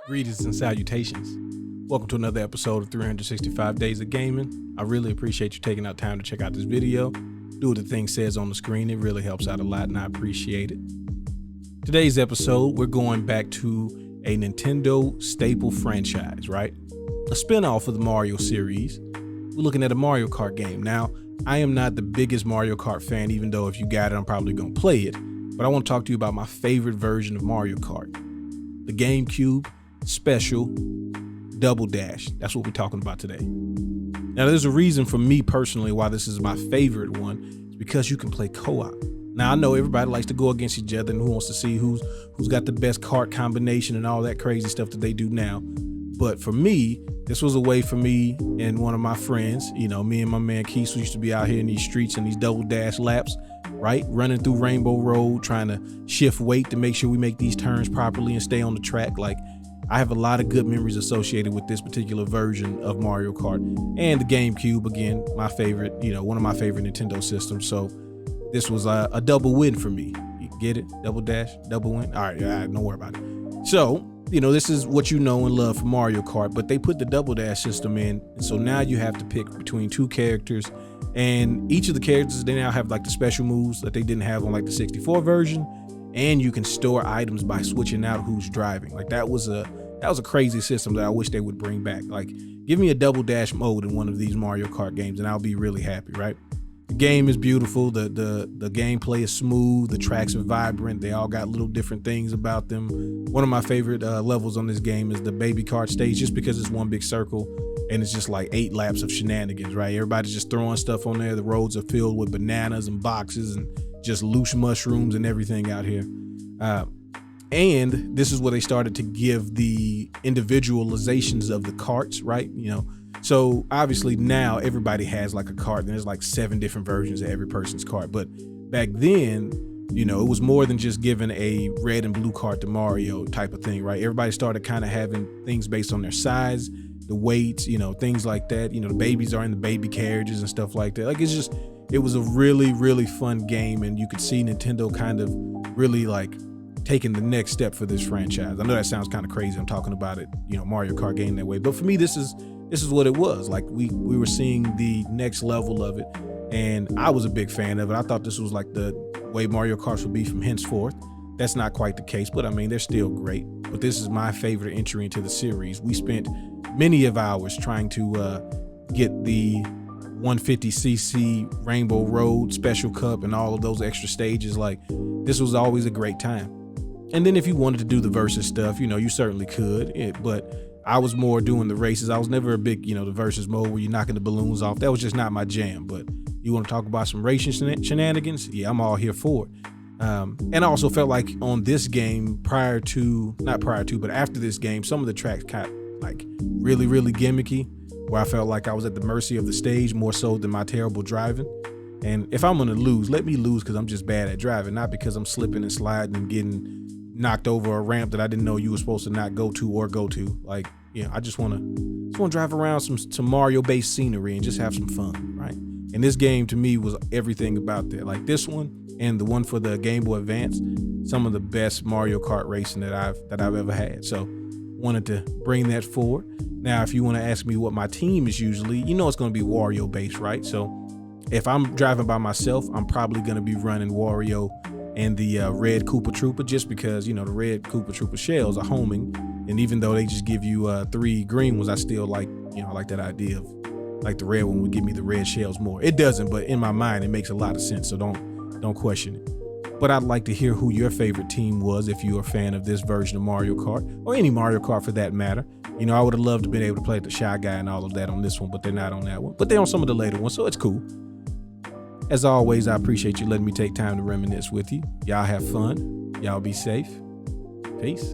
Greetings and salutations. Welcome to another episode of 365 Days of Gaming. I really appreciate you taking out time to check out this video. Do what the thing says on the screen. It really helps out a lot and I appreciate it. Today's episode, we're going back to a Nintendo staple franchise, right? A spin-off of the Mario series. We're looking at a Mario Kart game. Now, I am not the biggest Mario Kart fan, even though if you got it, I'm probably going to play it. But I want to talk to you about my favorite version of Mario Kart. The Gamecube Special Double Dash. That's what we're talking about today. Now, there's a reason for me personally why this is my favorite one. It's because you can play co-op. Now, I know everybody likes to go against each other and who wants to see who's got the best kart combination and all that crazy stuff that they do now. But for me, this was a way for me and one of my friends, me and my man Keith, we used to be out here in these streets and these double dash laps, right? Running through Rainbow Road, trying to shift weight to make sure we make these turns properly and stay on the track. Like, I have a lot of good memories associated with this particular version of Mario Kart and the GameCube. Again, my favorite, one of my favorite Nintendo systems. So this was a double win for me. You get it? Double dash, double win. All right, don't worry about it. So, this is what you know and love from Mario Kart, but they put the double dash system in. And so now you have to pick between two characters, and each of the characters, they now have like the special moves that they didn't have on like the 64 version. And you can store items by switching out who's driving. Like that was a crazy system that I wish they would bring back. Like, give me a double dash mode in one of these Mario Kart games and I'll be really happy, right? The game is beautiful. The gameplay is smooth. The tracks are vibrant. They all got little different things about them. One of my favorite levels on this game is the baby kart stage, just because it's one big circle and it's just like 8 laps of shenanigans, right? Everybody's just throwing stuff on there. The roads are filled with bananas and boxes and just loose mushrooms and everything out here. And this is where they started to give the individualizations of the carts, right? So obviously now everybody has like a cart, and there's like 7 different versions of every person's cart. But back then, it was more than just giving a red and blue cart to Mario type of thing, right? Everybody started kind of having things based on their size, the weights, things like that. The babies are in the baby carriages and stuff like that. Like, it was a really, really fun game, and you could see Nintendo kind of really like taking the next step for this franchise. I know that sounds kind of crazy. I'm talking about it, Mario Kart game that way, but for me, this is what it was. Like, we were seeing the next level of it, and I was a big fan of it. I thought this was like the way Mario Kart would be from henceforth. That's not quite the case, but I mean, they're still great. But this is my favorite entry into the series. We spent many of hours trying to get the 150cc Rainbow Road Special Cup and all of those extra stages. Like, this was always a great time. And then if you wanted to do the versus stuff, you certainly could. But I was more doing the races. I was never a big, the versus mode where you're knocking the balloons off. That was just not my jam. But you want to talk about some racing shenanigans? Yeah, I'm all here for it. And I also felt like on this game, but after this game, some of the tracks got like really, really gimmicky, where I felt like I was at the mercy of the stage more so than my terrible driving. And if I'm going to lose, let me lose because I'm just bad at driving, not because I'm slipping and sliding and getting knocked over a ramp that I didn't know you were supposed to not go to or go to. Like, I just want to drive around some Mario-based scenery and just have some fun, right? And this game to me was everything about that. Like, this one and the one for the Game Boy Advance, some of the best Mario Kart racing that I've ever had. So wanted to bring that forward. Now, if you want to ask me what my team is usually, it's going to be Wario based, right? So if I'm driving by myself, I'm probably going to be running Wario and the red Koopa Troopa, just because, the red Koopa Troopa shells are homing. And even though they just give you 3 green ones, I still like, I like that idea of like the red one would give me the red shells more. It doesn't, but in my mind, it makes a lot of sense. So don't question it. But I'd like to hear who your favorite team was if you're a fan of this version of Mario Kart, or any Mario Kart for that matter. I would have loved to be able to play the Shy Guy and all of that on this one, but they're not on that one. But they're on some of the later ones, so it's cool. As always, I appreciate you letting me take time to reminisce with you. Y'all have fun. Y'all be safe. Peace.